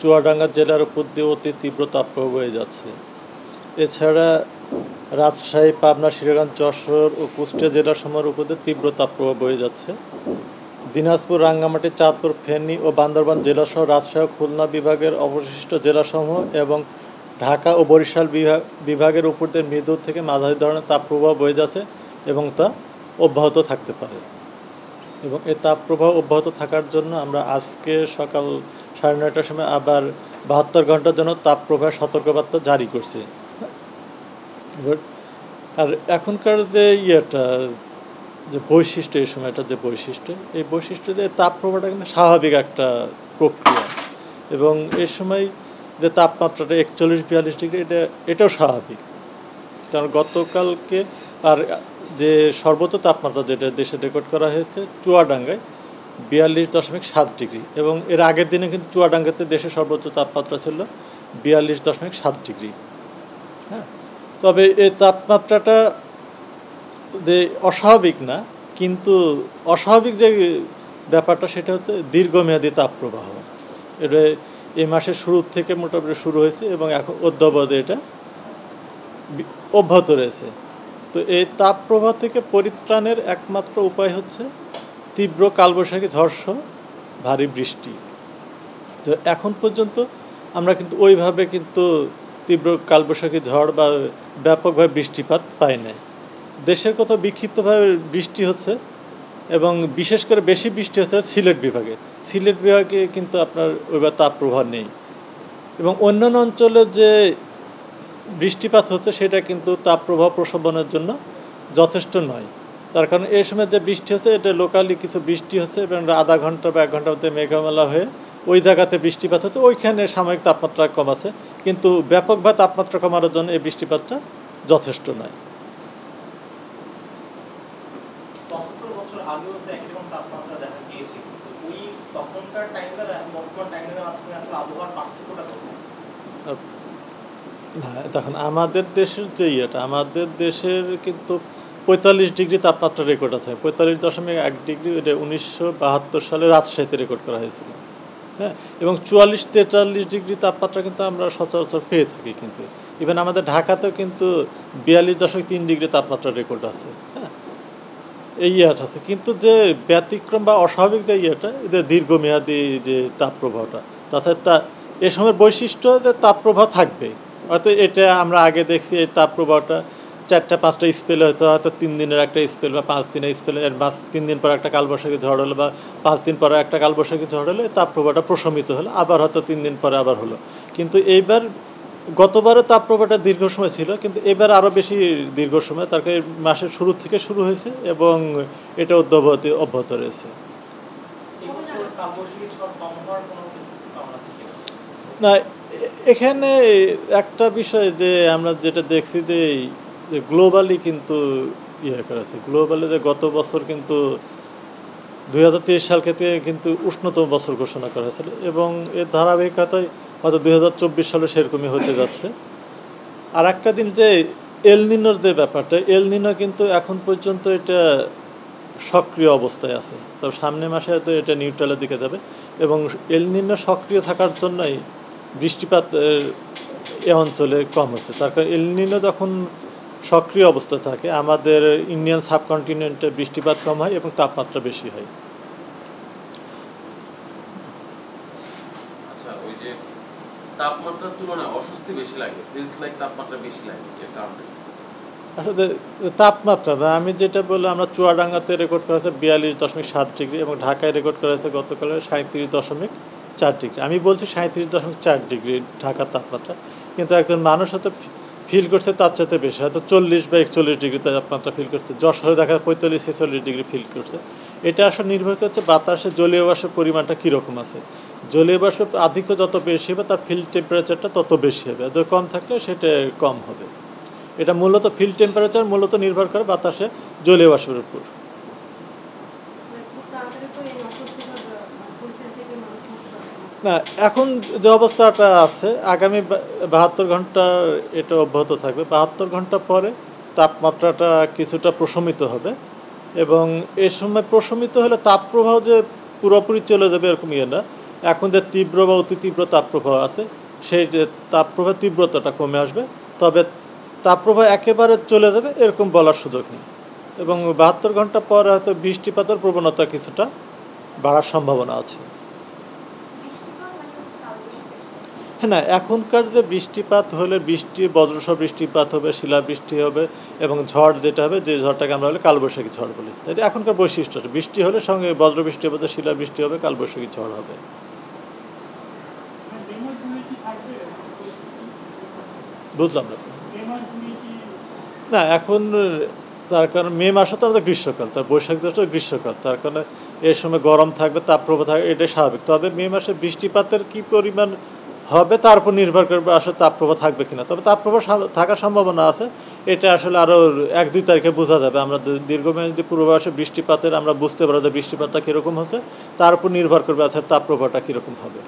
চুয়াডাঙ্গা জেলার উপর দিয়ে অতি তীব্র তাপপ্রবাহ বয়ে যাচ্ছে। এছাড়া রাজশাহী, পাবনা, সিরাজগঞ্জ, যশোর ও কুষ্টিয়া জেলাসমূহের উপর দিয়ে তীব্র তাপপ্রবাহ বয়ে যাচ্ছে। দিনাজপুর, রাঙ্গামাটি, চাঁদপুর, ফেনী ও বান্দরবান জেলাসহ রাজশাহী ও খুলনা বিভাগের অবশিষ্ট জেলাসমূহ এবং ঢাকা ও বরিশাল বিভাগের উপর দিয়ে মৃদু থেকে মাঝারি ধরনের তাপপ্রবাহ বয়ে যাচ্ছে এবং তা অব্যাহত থাকতে পারে। এবং এই তাপপ্রবাহ অব্যাহত থাকার জন্য আমরা আজকে সকাল 9:30টার সময় আবার 72 ঘন্টার জন্য তাপপ্রবাহ সতর্কবার্তা জারি করছি। আর এখনকার যে যে বৈশিষ্ট্য, এই সময়টা যে বৈশিষ্ট্য, এই বৈশিষ্ট্য যে তাপপ্রবাহটা কিন্তু স্বাভাবিক একটা প্রক্রিয়া এবং এই সময় যে তাপমাত্রাটা 41-42 ডিগ্রি এটাও স্বাভাবিক। কারণ গতকালকে আর যে সর্বোচ্চ তাপমাত্রা যেটা দেশে রেকর্ড করা হয়েছে চুয়াডাঙ্গায় 42.7 ডিগ্রি এবং এর আগের দিনে কিন্তু চুয়াডাঙ্গাতে দেশের সর্বোচ্চ তাপমাত্রা ছিল 42.7 ডিগ্রি। হ্যাঁ, তবে এই তাপমাত্রাটা যে অস্বাভাবিক না, কিন্তু অস্বাভাবিক যে ব্যাপারটা সেটা হচ্ছে দীর্ঘমেয়াদী তাপপ্রবাহ। এটা এই মাসের শুরু থেকে মোটামুটি শুরু হয়েছে এবং এখন অদ্যাবধি এটা অব্যাহত রয়েছে। তো এই তাপপ্রবাহ থেকে পরিত্রাণের একমাত্র উপায় হচ্ছে তীব্র কালবৈশাখী ঝড়সহ ভারী বৃষ্টি। তো এখন পর্যন্ত আমরা কিন্তু ওইভাবে কিন্তু তীব্র কালবৈশাখী ঝড় বা ব্যাপকভাবে বৃষ্টিপাত পাই নাই। দেশের কোথাও বিক্ষিপ্তভাবে বৃষ্টি হচ্ছে এবং বিশেষ করে বেশি বৃষ্টি হচ্ছে সিলেট বিভাগে। সিলেট বিভাগে কিন্তু আপনার ওইবার তাপপ্রবাহ নেই এবং অন্যান্য অঞ্চলে যে বৃষ্টিপাত হচ্ছে সেটা কিন্তু তাপপ্রবাহ প্রশমনের জন্য যথেষ্ট নয়। তার কারণ এই সময় যে বৃষ্টি হচ্ছে এটা লোকালি কিছু বৃষ্টি হচ্ছে এবং আধা ঘন্টা বা 1 ঘন্টার মধ্যে মেঘমেলা হয়ে ওই জায়গাতে বৃষ্টিপাত হচ্ছে, ওইখানে সাময়িক তাপমাত্রা কম আছে, কিন্তু ব্যাপকভাবে তাপমাত্রা কমানোর জন্য এই বৃষ্টিপাতটা যথেষ্ট নয়। দেখুন, আমাদের দেশের যে আমাদের দেশের কিন্তু 45 ডিগ্রি তাপমাত্রা রেকর্ড আছে। 45.1 ডিগ্রি এটা 1972 সালে রাজশাহীতে রেকর্ড করা হয়েছিল। হ্যাঁ, এবং 44-43 ডিগ্রি তাপমাত্রা কিন্তু আমরা সচরাচর পেয়ে থাকি। কিন্তু ইভেন আমাদের ঢাকাতেও কিন্তু 42.3 ডিগ্রি তাপমাত্রা রেকর্ড আছে। হ্যাঁ, এই আছে, কিন্তু যে ব্যতিক্রম বা অস্বাভাবিক যে এদের দীর্ঘমেয়াদী যে তাপপ্রবাহটা, তাছাড়া এ সময়ের বৈশিষ্ট্য যে তাপপ্রবাহ থাকবে। হয়তো এটা আমরা আগে দেখছি এই তাপপ্রবাহটা 4-5টা স্পেল হয়তো 3 দিনের একটা স্পেল বা 5 দিনের স্পেল, এর 3 দিন পর একটা কালবৈশাখী ঝড় হলো বা 5 দিন পরে একটা কালবৈশাখী ঝড় হলে তাপপ্রবাহটা প্রশমিত হলো, আবার হয়তো 3 দিন পরে আবার হলো। কিন্তু এইবার গতবারও তাপপ্রবাহটা দীর্ঘ সময় ছিল, কিন্তু এবার আরও বেশি দীর্ঘ সময়, তার কারণে মাসের শুরু থেকে শুরু হয়েছে এবং এটা অব্যাহত রয়েছে। না, এখানে একটা বিষয় যে আমরা যেটা দেখছি যে গ্লোবালি কিন্তু করেছে, গ্লোবালি যে গত বছর কিন্তু 2023 সাল থেকে কিন্তু উষ্ণতম বছর ঘোষণা করা হয়েছিল এবং এর ধারাবাহিকতায় হয়তো 2024 সালে সেরকমই হতে যাচ্ছে। আর একটা দিন যে এল নিনোর যে ব্যাপারটা, এল নিনো কিন্তু এখন পর্যন্ত এটা সক্রিয় অবস্থায় আছে, তবে সামনের মাসে হয়তো এটা নিউট্রালের দিকে যাবে এবং এল নিনো সক্রিয় থাকার জন্যই বৃষ্টিপাত এ অঞ্চলে কম হচ্ছে। তার কারণ এল নিনো যখন সক্রিয় অবস্থা থাকে আমাদের ইন্ডিয়ান সাবকন্টিনেন্টে বৃষ্টিপাত কম হয় এবং তাপমাত্রা বেশি হয়। আচ্ছা, ওই যে তাপমাত্রার তুলনায় অস্বস্তি বেশি লাগে, ফিলস লাইক তাপমাত্রা বেশি লাগে, এর কারণে আসলে তাপমাত্রা না, আমি যেটা বললাম, আমরা চুয়াডাঙ্গাতে রেকর্ড করা হয়েছে 42.7 ডিগ্রি এবং ঢাকায় রেকর্ড করা হয়েছে গতকালে 37.4 ডিগ্রি। আমি বলছি 37.4 ডিগ্রি ঢাকার তাপমাত্রা, কিন্তু একজন মানুষ হয়তো ফিল করছে তার চাইতে বেশি, হয়তো 40 বা 41 ডিগ্রি তাপমাত্রা ফিল করছে। যশোরে দেখা 45-46 ডিগ্রি ফিল করছে। এটা আসলে নির্ভর করছে বাতাসে জলীয় বাষ্পের পরিমাণটা কীরকম আছে। জলীয় বাষ্পের আধিক্য যত বেশি হবে তার ফিল্ড টেম্পারেচারটা তত বেশি হবে, যত কম থাকলে সেটা কম হবে। এটা মূলত ফিল্ড টেম্পারেচার মূলত নির্ভর করে বাতাসে জলীয় বাষ্পের উপর। না, এখন যে অবস্থাটা আছে আগামী 72 ঘন্টা এটা অব্যাহত থাকবে। 72 ঘন্টা পরে তাপমাত্রাটা কিছুটা প্রশমিত হবে এবং এ সময় প্রশমিত হলে তাপপ্রবাহ যে পুরোপুরি চলে যাবে এরকম না। এখন যে তীব্র বা অতি তীব্র তাপপ্রবাহ আছে সেই যে তাপপ্রবাহের তীব্রতাটা কমে আসবে, তবে তাপপ্রবাহ একেবারে চলে যাবে এরকম বলার সুযোগ নেই। এবং 72 ঘন্টা পর হয়তো বৃষ্টিপাতের প্রবণতা কিছুটা বাড়ার সম্ভাবনা আছে। হ্যাঁ, না, এখনকার যে বৃষ্টিপাত হলে বজ্রসহ বৃষ্টিপাত হবে, শিলাবৃষ্টি হবে এবং ঝড় যেটা হবে, যে ঝড়টাকে আমরা হলে কালবৈশাখী ঝড় বলি। এটা এখনকার বৈশিষ্ট্য, বৃষ্টি হলে সঙ্গে বজ্রবৃষ্টি হবে, শিলাবৃষ্টি হবে, কালবৈশাখী ঝড় হবে। বুঝলাম না। না, এখন তার কারণ মে মাসে তো আমাদের গ্রীষ্মকাল, তার বৈশাখ জ্যৈষ্ঠ গ্রীষ্মকাল, তার কারণে এর সময় গরম থাকবে, তাপপ্রবাহ থাকবে, এটাই স্বাভাবিক। তবে মে মাসে বৃষ্টিপাতের কি পরিমাণ হবে তার উপর নির্ভর করবে আসলে তাপপ্রবাহ থাকবে কিনা। তবে তাপপ্রবাহ থাকার সম্ভাবনা আছে, এটা আসলে আরও 1-2 তারিখে বোঝা যাবে। আমরা দীর্ঘমেয়াদী পূর্বাভাসে বৃষ্টিপাতের আমরা বুঝতে পারবো যে বৃষ্টিপাতটা কীরকম হচ্ছে, তার উপর নির্ভর করবে আছে তাপপ্রবাহটা কীরকম হবে।